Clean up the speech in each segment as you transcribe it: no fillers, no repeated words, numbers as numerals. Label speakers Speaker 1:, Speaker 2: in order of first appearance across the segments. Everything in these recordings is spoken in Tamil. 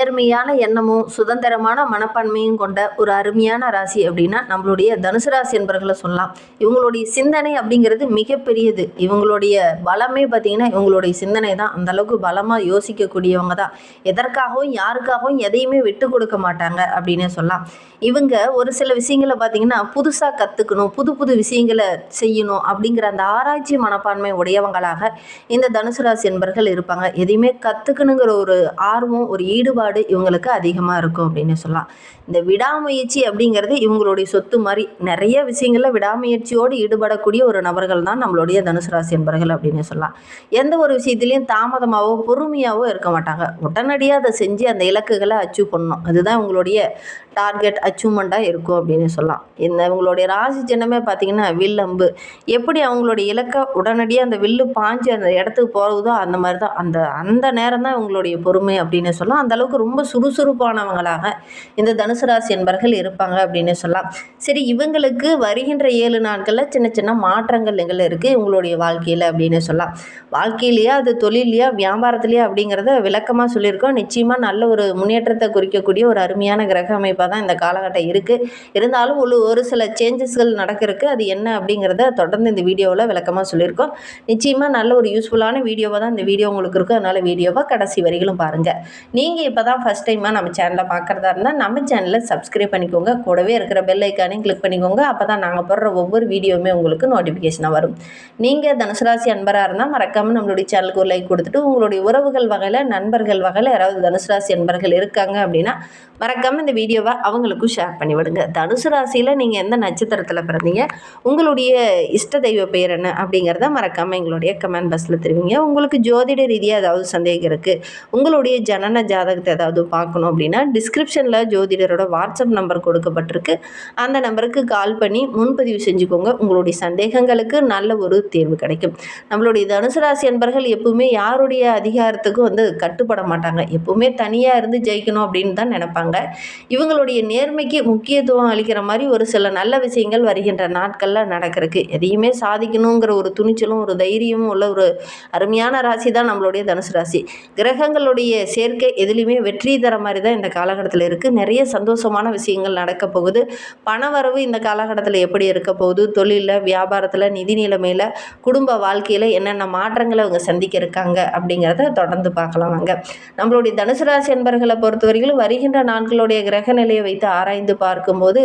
Speaker 1: நேர்மையான எண்ணமும் சுதந்திரமான மனப்பான்மையும் கொண்ட ஒரு அருமையான ராசி அப்படின்னா நம்மளுடைய தனுசு ராசி என்பர்களை சொல்லலாம். இவங்களுடைய சிந்தனை அப்படிங்கிறது மிகப்பெரியது. இவங்களுடைய பலமே பார்த்தீங்கன்னா இவங்களுடைய சிந்தனை தான். அந்த அளவுக்கு பலமாக யோசிக்கக்கூடியவங்க தான். எதற்காகவும் யாருக்காகவும் எதையுமே விட்டு கொடுக்க மாட்டாங்க அப்படின்னே சொல்லலாம். இவங்க ஒரு சில விஷயங்களை பார்த்தீங்கன்னா புதுசாக கற்றுக்கணும், புது புது விஷயங்களை செய்யணும் அப்படிங்கிற அந்த ஆராய்ச்சி மனப்பான்மை உடையவங்களாக இந்த தனுசு ராசி என்பர்கள் இருப்பாங்க. எதையுமே கற்றுக்கணுங்கிற ஒரு ஆர்வம், ஒரு ஈடுபாடு இவங்களுக்கு அதிகமாக இருக்கும் அப்படின்னு சொல்லலாம். இந்த விடாமுயற்சி அப்படிங்கிறது இவங்களுடைய சொத்து மாதிரி. நிறைய விஷயங்கள்ல விடாமுயற்சியோடு ஈடுபடக்கூடிய ஒரு நபர்கள் தான் நம்மளுடைய தனுசு ராசி என்பர்கள் அப்படின்னு சொல்லலாம். எந்த ஒரு விஷயத்திலையும் தாமதமாகவோ பொறுமையாகவோ இருக்க மாட்டாங்க. உடனடியாக அதை செஞ்சு அந்த இலக்குகளை அச்சீவ் பண்ணணும். அதுதான் இவங்களுடைய டார்கெட் அச்சீவ்மெண்ட்டாக இருக்கும் அப்படின்னு சொல்லலாம். இவங்களுடைய ராசி சின்னமே பார்த்தீங்கன்னா வில்லம்பு. எப்படி அவங்களுடைய இலக்கை உடனடியாக அந்த வில்லு பாஞ்சு அந்த இடத்துக்கு போகிறதோ அந்த மாதிரி தான் அந்த நேரம் தான் இவங்களுடைய பொறுமை அப்படின்னு சொல்லலாம். அந்த அளவுக்கு ரொம்ப சுறுசுறுப்பானவங்களாக இந்த தனுசு ராசி என்பர்கள் இருப்பாங்க அப்படின்னு சொல்லலாம். சரி, இவங்களுக்கு வருகின்ற 7 நாட்களில் சின்ன சின்ன மாற்றங்கள் இருக்குது இவங்களுடைய வாழ்க்கையில் அப்படின்னு சொல்லலாம். வாழ்க்கையிலையா அது தொழிலையா வியாபாரத்துலையா அப்படிங்கிறத விளக்கமாக சொல்லியிருக்கோம். நிச்சயமாக நல்ல ஒரு முன்னேற்றத்தை குறிக்கக்கூடிய ஒரு அருமையான கிரக அமைப்பாக தான் இந்த காலகட்டம் இருக்குது. இருந்தாலும் ஒரு சில சேஞ்சஸ்கள் நடக்கிறதுக்கு அது என்ன அப்படிங்கிறத தொடர்ந்து இந்த வீடியோவில் விளக்கமாக சொல்லியிருக்கோம். நிச்சயமாக நல்ல ஒரு யூஸ்ஃபுல்லான வீடியோவாக தான் இந்த வீடியோ உங்களுக்கு இருக்கும். அதனால் வீடியோவை கடைசி வரைகளும் பாருங்கள். நீங்கள் இப்போ தான் ஃபஸ்ட் டைமாக நம்ம சேனலை பார்க்குறதா இருந்தால் நம்ம சேனலை சப்ஸ்கிரைப் பண்ணிக்கோங்க. கூடவே இருக்கிற பெல் ஐக்கானையும் கிளிக் பண்ணிக்கோங்க. அப்போ தான் நாங்கள் போடுற ஒவ்வொரு வீடியோவுமே உங்களுக்கு நோட்டிஃபிகேஷனாக வரும். நீங்கள் தனுசு ராசி அன்பராக இருந்தால் மறக்காமல் நம்மளுடைய சேனலுக்கு ஒரு லைக் கொடுத்துட்டு உங்களுடைய உறவுகள் வகையில், நண்பர்கள் வகையில் யாராவது தனுசு ராசி அன்பர்கள் இருக்காங்க அப்படின்னா மறக்காமல் இந்த வீடியோவை அவங்களுக்கும் ஷேர் பண்ணிவிடுங்க. தனுசு ராசியில் நீங்கள் எந்த நட்சத்திரத்தில் பிறந்தீங்க, உங்களுடைய இஷ்ட தெய்வ பெயர் என்ன அப்படிங்கிறத மறக்காமல் எங்களுடைய கமெண்ட் பாக்ஸில் தெரிவிங்க. உங்களுக்கு ஜோதிட ரீதியாக ஏதாவது சந்தேகம் இருக்குது, உங்களுடைய ஜனன ஜாதகத்தை ஏதாவது பார்க்கணும் அப்படின்னா டிஸ்கிரிப்ஷனில் ஜோதிடரோட வாட்ஸ்அப் நம்பர் கொடுக்கப்பட்டிருக்கு. அந்த நம்பருக்கு கால் பண்ணி முன்பதிவு செஞ்சுக்கோங்க. உங்களுடைய சந்தேகங்களுக்கு நல்ல ஒரு தீர்வு கிடைக்கும். நம்மளுடைய தனுசு ராசி அன்பர்கள் எப்பவுமே யாருடைய அதிகாரத்துக்கும் கட்டுப்பட மாட்டாங்க. எப்பவுமே தனியாக இருந்து ஜெயிக்கணும் அப்படின்னு தான் நினைப்பாங்க. இவங்களுடைய நேர்மைக்கு முக்கியத்துவம் அளிக்கிற மாதிரி ஒரு சில நல்ல விஷயங்கள் வருகின்ற நாட்களில் நடக்கிறதுக்கு எதையுமே சாதிக்கணுங்கிற ஒரு துணிச்சலும் ஒரு தைரியமும் உள்ள ஒரு அருமையான ராசி தான் நம்மளுடைய தனுசு ராசி. கிரகங்களுடைய சேர்க்கை எதுலையுமே வெற்றி தர மாதிரி தான் இந்த காலகட்டத்தில் இருக்குது. நிறைய சந்தோஷமான விஷயங்கள் நடக்க போகுது. பணவரவு இந்த காலகட்டத்தில் எப்படி இருக்க போகுது, தொழிலில், வியாபாரத்தில், நிதி நிலைமையில், குடும்ப வாழ்க்கையில் என்னென்ன மாற்றங்களை அவங்க சந்திக்க இருக்காங்க அப்படிங்கிறத தொடர்ந்து பார்க்கலாம் வாங்க. நம்மளுடைய தனுசு ராசி என்பர்களை பொறுத்தவரைக்கும் வருகின்ற நாட்களுடைய கிரக நிலையை வைத்து ஆராய்ந்து பார்க்கும்போது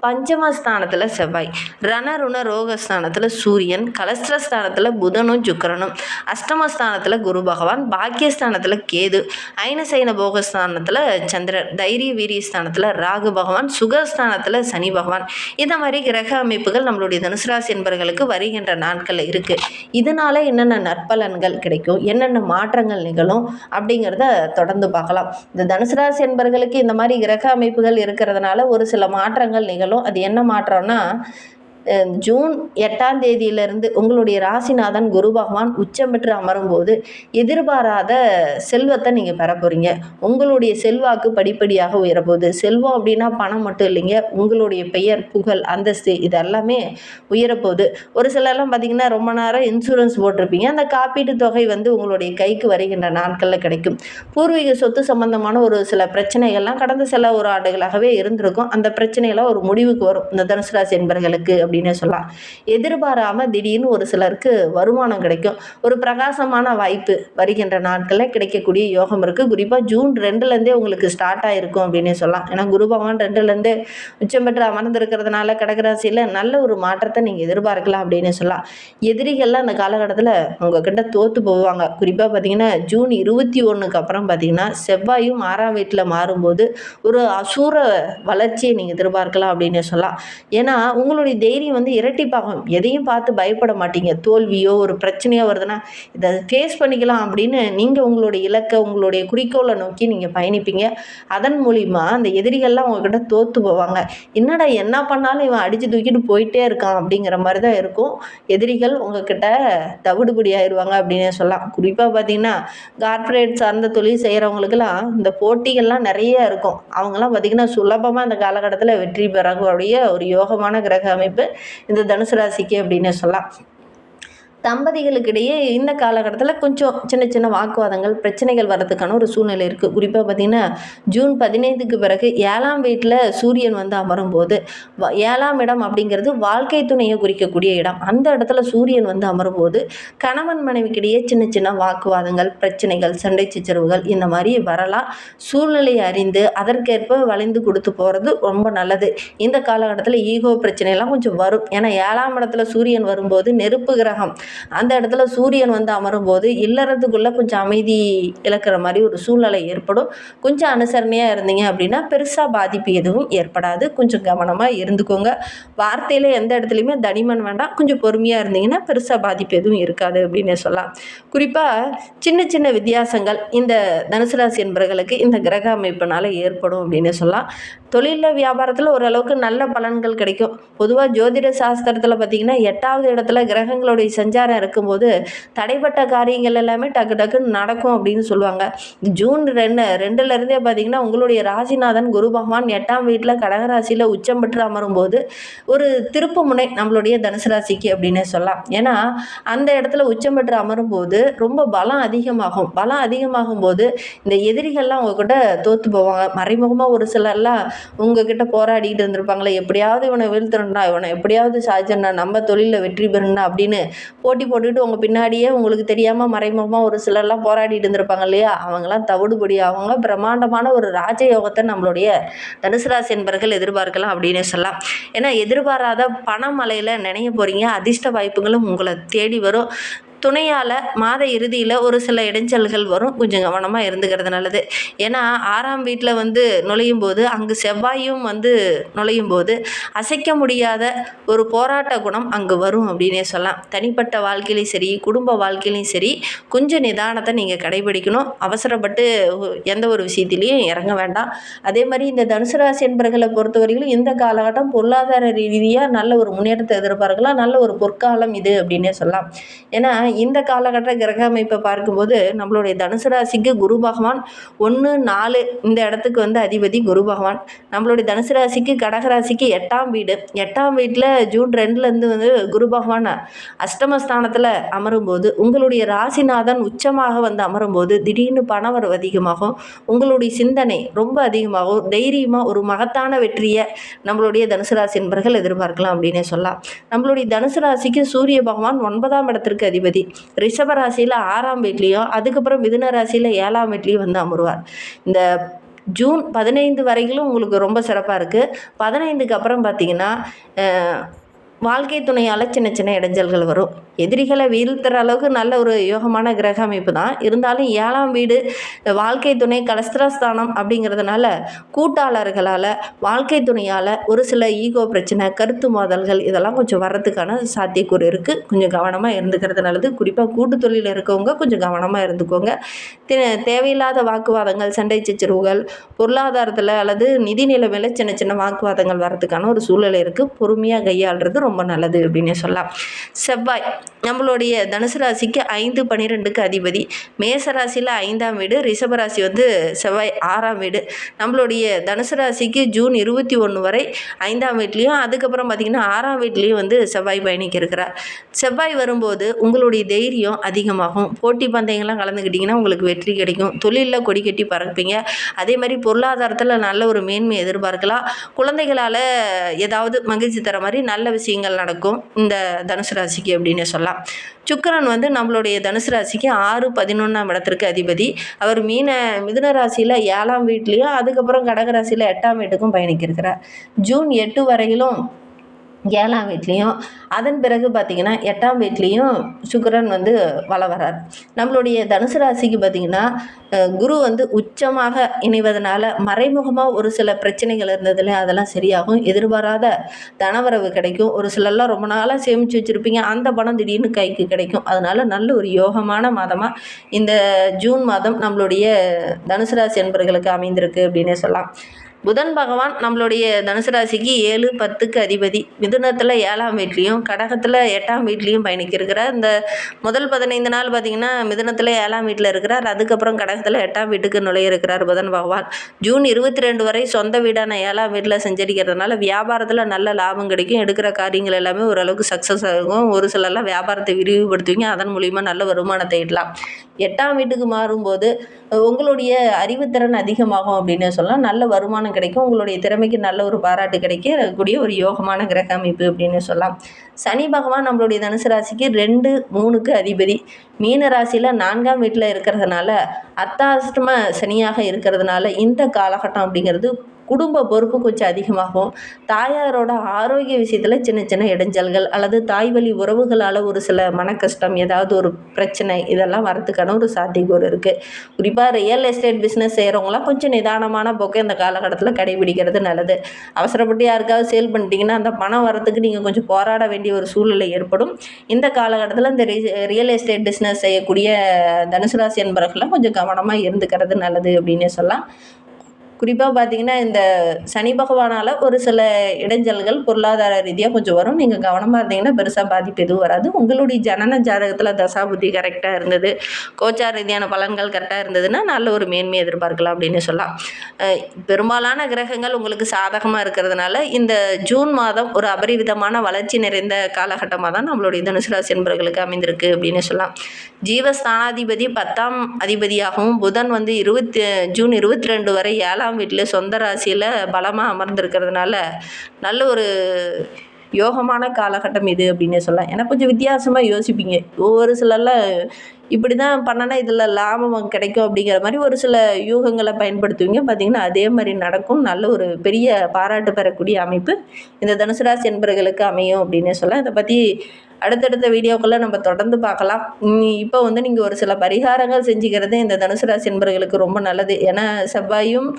Speaker 1: பஞ்சமஸ்தானத்தில் செவ்வாய், ரணருண ரோகஸ்தானத்தில் சூரியன், கலஸ்திரஸ்தானத்தில் புதனும் சுக்கிரனும், அஷ்டமஸ்தானத்தில் குரு பகவான், பாக்கியஸ்தானத்தில் கேது, ஐனசைன போகஸ்தானத்தில் சந்திரன், தைரிய வீரியஸ்தானத்தில் ராகு பகவான், சுகஸ்தானத்தில் சனி பகவான். இந்த மாதிரி கிரக அமைப்புகள் நம்மளுடைய தனுசு ராசி என்பர்களுக்கு வருகின்ற நாட்களில் இருக்குது. இதனால் என்னென்ன நற்பலன்கள் கிடைக்கும், என்னென்ன மாற்றங்கள் நிகழும் அப்படிங்கிறத தொடர்ந்து பார்க்கலாம். இந்த தனுசு ராசி என்பர்களுக்கு இந்த மாதிரி கிரக அமைப்புகள் இருக்கிறதுனால ஒரு சில மாற்றங்கள் நிகழும். அது என்ன மாற்றம்னா, ஜூன் 8ஆம் தேதியிலிருந்து உங்களுடைய ராசிநாதன் குரு பகவான் உச்சம் பெற்று அமரும்போது எதிர்பாராத செல்வத்தை நீங்கள் பெற போகிறீங்க. உங்களுடைய செல்வாக்கு படிப்படியாக உயரப்போகுது. செல்வம் அப்படின்னா பணம் மட்டும் இல்லைங்க, உங்களுடைய பெயர், புகழ், அந்தஸ்து இது எல்லாமே உயரப்போகுது. ஒரு சிலர்லாம் பார்த்திங்கன்னா ரொம்ப நேரம் இன்சூரன்ஸ் போட்டிருப்பீங்க. அந்த காப்பீட்டு தொகை உங்களுடைய கைக்கு வருகின்ற நாட்களில் கிடைக்கும். பூர்வீக சொத்து சம்பந்தமான ஒரு சில பிரச்சனைகள்லாம் கடந்த சில ஒரு ஆண்டுகளாகவே இருந்திருக்கும். அந்த பிரச்சனையெல்லாம் ஒரு முடிவுக்கு வரும் இந்த தனுசு ராசி என்பர்களுக்கு அப்படின்னு சொல்லலாம். எதிர்பாராம திடீர்னு ஒரு சிலருக்கு வருமானம் கிடைக்கும். ஒரு பிரகாசமான வாய்ப்பு வருகின்ற நாட்களில் கிடைக்கக்கூடிய யோகம் இருக்குது. குறிப்பாக ஜூன் 2லேருந்தே உங்களுக்கு ஸ்டார்ட் ஆகிருக்கும் அப்படின்னு சொல்லலாம். ஏன்னா குரு பகவான் 2லேருந்தே உச்சம் பெற்று அமர்ந்திருக்கிறதுனால கடகராசியில் நல்ல ஒரு மாற்றத்தை நீங்கள் எதிர்பார்க்கலாம் அப்படின்னு சொல்லலாம். எதிரிகள்லாம் அந்த காலகட்டத்தில் உங்ககிட்ட தோற்று போவாங்க. குறிப்பாக பார்த்தீங்கன்னா ஜூன் 21க்கு அப்புறம் பார்த்தீங்கன்னா செவ்வாயும் 6ஆம் வீட்டில் மாறும்போது ஒரு அசூர வளர்ச்சியை நீங்கள் எதிர்பார்க்கலாம் அப்படின்னு சொல்லலாம். ஏன்னா உங்களுடைய தைரியம் இரட்டிப்பாகும். எதையும் பார்த்து பயப்பட மாட்டீங்க. தோல்வியோ ஒரு பிரச்சனையோ வருதுன்னா இதை ஃபேஸ் பண்ணிக்கலாம் அப்படின்னு நீங்கள் உங்களுடைய இலக்கை, உங்களுடைய குறிக்கோளை நோக்கி நீங்கள் பயணிப்பீங்க. அதன் மூலிமா அந்த எதிரிகள்லாம் உங்ககிட்ட தோற்று போவாங்க. என்னடா என்ன பண்ணாலும் இவன் அடித்து தூக்கிட்டு போயிட்டே இருக்கான் அப்படிங்கிற மாதிரி தான் இருக்கும். எதிரிகள் உங்ககிட்ட தவிடுபடி ஆயிடுவாங்க அப்படின்னு சொல்லலாம். குறிப்பாக பார்த்தீங்கன்னா கார்ப்பரேட் சார்ந்த தொழில் செய்கிறவங்களுக்கெல்லாம் இந்த போட்டிகள்லாம் நிறைய இருக்கும். அவங்களாம் பார்த்திங்கன்னா சுலபமாக இந்த காலகட்டத்தில் வெற்றி பெறக்கூடிய ஒரு யோகமான கிரக அமைப்பு இந்த தனுசு ராசிக்கு அப்படின்னு சொல்லலாம். தம்பதிகளுக்கிடையே இந்த காலகட்டத்தில் கொஞ்சம் சின்ன சின்ன வாக்குவாதங்கள் பிரச்சனைகள் வர்றதுக்கான ஒரு சூழ்நிலை இருக்குது. குறிப்பாக பார்த்திங்கன்னா ஜூன் 15க்கு பிறகு 7ஆம் வீட்டில் சூரியன் வந்து அமரும் போது 7ஆம் இடம் அப்படிங்கிறது வாழ்க்கை துணையை குறிக்கக்கூடிய இடம். அந்த இடத்துல சூரியன் வந்து அமரும் போது கணவன் மனைவிக்கிடையே சின்ன சின்ன வாக்குவாதங்கள் பிரச்சனைகள் சண்டை சச்சரவுகள் இந்த மாதிரி வரலாம். சூழ்நிலையை அறிந்து அதற்கேற்ப வளைந்து கொடுத்து போகிறது ரொம்ப நல்லது. இந்த காலகட்டத்தில் ஈகோ பிரச்சனைலாம் கொஞ்சம் வரும். ஏன்னா 7ஆம் இடத்துல சூரியன் வரும்போது நெருப்பு கிரகம். அந்த இடத்துல சூரியன் வந்து அமரும் போது இல்லறதுக்குள்ளே கொஞ்சம் அமைதி இழக்கிற மாதிரி ஒரு சூழ்நிலை ஏற்படும். கொஞ்சம் அனுசரணையாக இருந்தீங்க அப்படின்னா பெருசாக பாதிப்பு எதுவும் ஏற்படாது. கொஞ்சம் கவனமாக இருந்துக்கோங்க. வார்த்தையில் எந்த இடத்துலையுமே தடிமன் வேண்டாம். கொஞ்சம் பொறுமையாக இருந்தீங்கன்னா பெருசாக பாதிப்பு எதுவும் இருக்காது அப்படின்னு சொல்லலாம். குறிப்பாக சின்ன சின்ன வித்தியாசங்கள் இந்த தனுசு ராசி என்பவர்களுக்கு இந்த கிரக அமைப்பினால் ஏற்படும் அப்படின்னு சொல்லலாம். தொழிலில் வியாபாரத்தில் ஓரளவுக்கு நல்ல பலன்கள் கிடைக்கும். பொதுவாக ஜோதிட சாஸ்திரத்தில் பார்த்திங்கன்னா 8வது இடத்துல கிரகங்களுடைய சஞ்சாரம் இருக்கும்போது தடைப்பட்ட காரியங்கள் எல்லாமே டக்கு டக்குன்னு நடக்கும் அப்படின்னு சொல்லுவாங்க. ஜூன் 2லேருந்தே பார்த்திங்கன்னா உங்களுடைய ராசிநாதன் குரு பகவான் 8ஆம் வீட்டில் கடகராசியில் உச்சம் பெற்று அமரும் போது ஒரு திருப்பு முனை நம்மளுடைய தனுசு ராசிக்கு அப்படின்னே சொல்லலாம். ஏன்னா அந்த இடத்துல உச்சம் பெற்று அமரும் போது ரொம்ப பலம் அதிகமாகும். பலம் அதிகமாகும் போது இந்த எதிரிகள்லாம் உங்ககிட்ட தோற்று போவாங்க. மறைமுகமாக ஒரு சிலர்லாம் உங்ககிட்ட போராடிட்டு இருந்திருப்பாங்களே, எப்படியாவது இவனை வீழ்த்தணும்டா, இவனை எப்படியாவது சாய்ச்சண்டா, நம்ம தொழிலில் வெற்றி பெறணும்டா அப்படின்னு போட்டி போட்டுக்கிட்டு உங்கள் பின்னாடியே உங்களுக்கு தெரியாமல் மறைமுகமாக ஒரு சிலர்லாம் போராடிட்டு இருந்திருப்பாங்க இல்லையா, அவங்களாம் தவிடுபடி அவங்க பிரம்மாண்டமான ஒரு ராஜயோகத்தை நம்மளுடைய தனுசு ராசி என்பவர்கள் எதிர்பார்க்கலாம் அப்படின்னு சொல்லலாம். ஏன்னா எதிர்பாராத பணமழையில் நினைய போகிறீங்க. அதிர்ஷ்ட வாய்ப்புகளும் உங்களை தேடி வரும். துணையால் மாத இறுதியில் ஒரு சில இடைஞ்சல்கள் வரும். கொஞ்சம் கவனமாக இருந்துக்கிறது நல்லது. ஏன்னா 6ஆம் வீட்டில் வந்து நுழையும் போது அங்கு செவ்வாயும் வந்து நுழையும் போது அசைக்க முடியாத ஒரு போராட்ட குணம் அங்கு வரும் அப்படின்னே சொல்லலாம். தனிப்பட்ட வாழ்க்கையிலையும் சரி குடும்ப வாழ்க்கையிலையும் சரி கொஞ்சம் நிதானத்தை நீங்கள் கடைபிடிக்கணும். அவசரப்பட்டு எந்த ஒரு விஷயத்திலையும் இறங்க வேண்டாம். அதே மாதிரி இந்த தனுசு ராசி என்பவர்களை பொறுத்தவரையிலும் இந்த காலகட்டம் பொருளாதார ரீதியாக நல்ல ஒரு முன்னேற்றத்தை எதிர்பார்க்கலாம். நல்ல ஒரு பொற்காலம் இது அப்படின்னே சொல்லலாம். ஏன்னா இந்த காலகட்ட கிரக அமைப்பை பார்க்கும்போது நம்மளுடைய தனுசு ராசிக்கு குரு பகவான் 1, 4 இந்த இடத்துக்கு வந்து அதிபதி குரு பகவான். நம்மளுடைய தனுசு ராசிக்கு கடகராசிக்கு 8ஆம் வீடு. 8ஆம் வீட்டில் ஜூன் 2லேருந்து வந்து குரு பகவான் அஷ்டமஸ்தானத்தில் அமரும்போது உங்களுடைய ராசிநாதன் உச்சமாக வந்து அமரும்போது திடீர்னு பணவரவு அதிகமாகும். உங்களுடைய சிந்தனை ரொம்ப அதிகமாகும். தைரியமாக ஒரு மகத்தான வெற்றியை நம்மளுடைய தனுசு ராசி என்பவர்கள் எதிர்பார்க்கலாம் அப்படின்னே சொல்லலாம். நம்மளுடைய தனுசு ராசிக்கு சூரிய பகவான் 9ஆம் இடத்திற்கு அதிபதி. ரிஷப ராசியில் 6ஆம் வீட்லேயும் அதுக்கப்புறம் மிதுன ராசியில் 7ஆம் வீட்லேயும் வந்து அமருவார். இந்த ஜூன் 15 வரைக்கும் உங்களுக்கு ரொம்ப சிறப்பாக இருக்குது. 15க்கு அப்புறம் பார்த்திங்கன்னா வாழ்க்கை துணையால் சின்ன சின்ன இடைஞ்சல்கள் வரும். எதிரிகளை வீழ்த்துற அளவுக்கு நல்ல ஒரு யோகமான கிரக அமைப்பு தான். இருந்தாலும் 7ஆம் வீடு வாழ்க்கை துணை கலஸ்திரஸ்தானம் அப்படிங்கிறதுனால கூட்டாளர்களால் வாழ்க்கை துணையால் ஒரு சில ஈகோ பிரச்சனை கருத்து மோதல்கள் இதெல்லாம் கொஞ்சம் வர்றதுக்கான சாத்தியக்கூறு இருக்குது. கொஞ்சம் கவனமாக இருந்துக்கிறது நல்லது. குறிப்பாக கூட்டு தொழிலில் இருக்கவங்க கொஞ்சம் கவனமாக இருந்துக்கோங்க. தேவையில்லாத வாக்குவாதங்கள் சண்டை சச்சரவுகள் பொருளாதாரத்தில் அல்லது நிதி நிலைமையில் சின்ன சின்ன வாக்குவாதங்கள் வர்றதுக்கான ஒரு சூழ்நிலை இருக்குது. பொறுமையாக கையாளுறது ரொம்ப நல்லது அப்படின்னு சொல்லலாம். செவ்வாய் நம்மளுடைய தனுசு ராசிக்கு 5, 12க்கு அதிபதி. மேச ராசியில் 5ஆம் வீடு. ரிஷபராசி வந்து செவ்வாய் 6ஆம் வீடு. நம்மளுடைய தனுசு ராசிக்கு ஜூன் 21 வரை 5ஆம் வீட்லேயும் அதுக்கப்புறம் பார்த்திங்கன்னா 6ஆம் வீட்லேயும் வந்து செவ்வாய் பயணிக்க இருக்கிறார். செவ்வாய் வரும்போது உங்களுடைய தைரியம் அதிகமாகும். போட்டி பந்தயங்கள்லாம் கலந்துக்கிட்டிங்கன்னா உங்களுக்கு வெற்றி கிடைக்கும். தொழிலில் கொடி கட்டி பறப்பீங்க. அதே மாதிரி பொருளாதாரத்தில் நல்ல ஒரு மேன்மை எதிர்பார்க்கலாம். குழந்தைகளால் ஏதாவது மகிழ்ச்சி தர மாதிரி நல்ல விஷயங்கள் நடக்கும் இந்த தனுசு ராசிக்கு அப்படின்னு சொல்லலாம். சுக்கிரன் வந்து நம்மளுடைய தனுசு ராசிக்கு 6, 11ஆம் இடத்திற்கு அதிபதி. அவர் மிதுன ராசியில் 7ஆம் வீட்லேயும் அதுக்கப்புறம் கடகராசியில் 8ஆம் வீட்டுக்கும் பயணிக்கிறார். ஜூன் 8 வரையிலும் 7ஆம் வீட்லேயும் அதன் பிறகு பார்த்திங்கன்னா 8ஆம் வீட்லேயும் சுக்கிரன் வந்து வரார். நம்மளுடைய தனுசு ராசிக்கு பார்த்திங்கன்னா குரு வந்து உச்சமாக இணைவதனால மறைமுகமாக ஒரு சில பிரச்சனைகள் இருந்ததில்ல அதெல்லாம் சரியாகும். எதிர்பாராத தனவரவு கிடைக்கும். ஒரு சிலர்லாம் ரொம்ப நாளாக சேமித்து வச்சுருப்பீங்க. அந்த பணம் திடீர்னு கைக்கு கிடைக்கும். அதனால் நல்ல ஒரு யோகமான மாதமாக இந்த ஜூன் மாதம் நம்மளுடைய தனுசு ராசி என்பவர்களுக்கு அமைந்திருக்கு அப்படின்னே சொல்லலாம். புதன் பகவான் நம்மளுடைய தனுசு ராசிக்கு 7, 10க்கு அதிபதி. மிதுனத்தில் 7ஆம் வீட்லேயும் கடகத்தில் 8ஆம் வீட்லேயும் பயணிக்கிறார். இந்த முதல் 15 நாள் பார்த்திங்கன்னா மிதுனத்தில் 7ஆம் வீட்டில் இருக்கிறார். அதுக்கப்புறம் கடகத்தில் 8ஆம் வீட்டுக்கு நுழைய இருக்கிறார் புதன் பகவான். ஜூன் 22 வரை சொந்த வீடான 7ஆம் வீட்டில் சஞ்சரிக்கிறதுனால வியாபாரத்தில் நல்ல லாபம் கிடைக்கும். எடுக்கிற காரியங்கள் எல்லாமே ஓரளவுக்கு சக்ஸஸ் ஆகும். ஒரு சிலர்லாம் வியாபாரத்தை விரிவுபடுத்துவீங்க. அதன் மூலிமா நல்ல வருமானத்தை ஈட்டலாம். 8ஆம் வீட்டுக்கு மாறும்போது உங்களுடைய அறிவுத்திறன் அதிகமாகும் அப்படின்னு சொல்லலாம். நல்ல வருமானம் கிடைக்கும். உங்களுடைய திறமைக்கு நல்ல ஒரு பாராட்டு கிடைக்கக்கூடிய ஒரு யோகமான கிரக அமைப்பு அப்படின்னு சொல்லலாம். சனி பகவான் நம்மளுடைய தனுசு ராசிக்கு 2, 3க்கு அதிபதி. மீன ராசியில் 4ஆம் வீட்டில் இருக்கிறதுனால அர்த்தாஷ்டம சனியாக இருக்கிறதுனால இந்த காலகட்டம் அப்படிங்கிறது குடும்ப பொறுப்பு கொஞ்சம் அதிகமாகும். தாயாரோட ஆரோக்கிய விஷயத்தில் சின்ன சின்ன இடைஞ்சல்கள் அல்லது தாய் வழி உறவுகளால் ஒரு சில மனக்கஷ்டம், ஏதாவது ஒரு பிரச்சனை இதெல்லாம் வரத்துக்கான ஒரு சாத்தியக்கூறு இருக்குது. குறிப்பாக ரியல் எஸ்டேட் பிஸ்னஸ் செய்கிறவங்களாம் கொஞ்சம் நிதானமான போக்கை இந்த காலகட்டத்தில் கடைபிடிக்கிறது நல்லது. அவசரப்பட்டு யாருக்காவது சேல் பண்ணிட்டீங்கன்னா அந்த பணம் வரத்துக்கு நீங்கள் கொஞ்சம் போராட வேண்டிய ஒரு சூழ்நிலை ஏற்படும். இந்த காலகட்டத்தில் இந்த ரியல் எஸ்டேட் பிஸ்னஸ் செய்யக்கூடிய தனுசு ராசி என்பவர்கள்லாம் கொஞ்சம் கவனமாக இருந்துக்கிறது நல்லது அப்படின்னே சொல்லலாம். குறிப்பாக பார்த்திங்கன்னா இந்த சனி பகவானால் ஒரு சில இடைஞ்சல்கள் பொருளாதார ரீதியாக கொஞ்சம் வரும். நீங்கள் கவனமாக இருந்தீங்கன்னா பெருசாக பாதிப்பு எதுவும் வராது. உங்களுடைய ஜனன ஜாதகத்தில் தசாபுத்தி கரெக்டாக இருந்தது, கோச்சார ரீதியான பலன்கள் கரெக்டாக இருந்ததுன்னா நல்ல ஒரு மேன்மை எதிர்பார்க்கலாம் அப்படின்னு சொல்லலாம். பெரும்பாலான கிரகங்கள் உங்களுக்கு சாதகமாக இருக்கிறதுனால இந்த ஜூன் மாதம் ஒரு அபரிவிதமான வளர்ச்சி நிறைந்த காலகட்டமாக தான் நம்மளுடைய தனுசு ராசி என்பவர்களுக்கு அமைந்திருக்கு அப்படின்னு சொல்லலாம். ஜீவஸ்தானாதிபதி 10ஆம் அதிபதியாகவும் புதன் வந்து ஜூன் 22 வரை 7ஆம் வீட்டில் சொந்த ராசியில் பலமாக அமர்ந்திருக்கிறதுனால நல்ல ஒரு யோகமான காலகட்டம் இது அப்படின்னே சொல்லலாம். ஏன்னா கொஞ்சம் வித்தியாசமாக யோசிப்பீங்க. ஒவ்வொரு சிலர்லாம் இப்படி தான் பண்ணனா இதில் லாபம் கிடைக்கும் அப்படிங்கிற மாதிரி ஒரு சில யூகங்களை பயன்படுத்துவீங்க. பார்த்திங்கன்னா அதே மாதிரி நடக்கும். நல்ல ஒரு பெரிய பாராட்டு பெறக்கூடிய அமைப்பு இந்த தனுசு ராசி என்பவர்களுக்கு அமையும் அப்படின்னே சொல்லலாம். இதை பற்றி அடுத்தடுத்த வீடியோக்களை நம்ம தொடர்ந்து பார்க்கலாம். இப்போ வந்து நீங்கள் ஒரு சில பரிகாரங்கள் செஞ்சுக்கிறது இந்த தனுசு ராசி என்பவர்களுக்கு ரொம்ப நல்லது. ஏன்னா செவ்வாயும்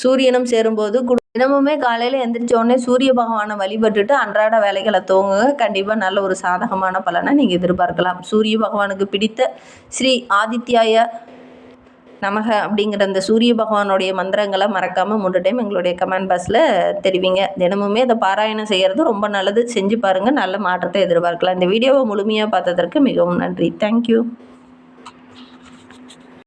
Speaker 1: சூரியனும் சேரும்போது தினமுமே காலையில் எந்திரிச்சோடனே சூரிய பகவானை வழிபட்டுட்டு அன்றாட வேலைகளை துவங்குங்க. கண்டிப்பாக நல்ல ஒரு சாதகமான பலனை நீங்கள் எதிர்பார்க்கலாம். சூரிய பகவானுக்கு பிடித்த ஸ்ரீ ஆதித்யாய நமக அப்படிங்கிற அந்த சூரிய பகவானுடைய மந்திரங்களை மறக்காமல் 3 டைம் எங்களுடைய கமெண்ட் பாக்ஸில் தெரிவிங்க. தினமுமே அதை பாராயணம் செய்கிறது ரொம்ப நல்லது. செஞ்சு பாருங்கள், நல்ல மாற்றத்தை எதிர்பார்க்கலாம். இந்த வீடியோவை முழுமையாக பார்த்ததற்கு மிகவும் நன்றி. தேங்க்யூ.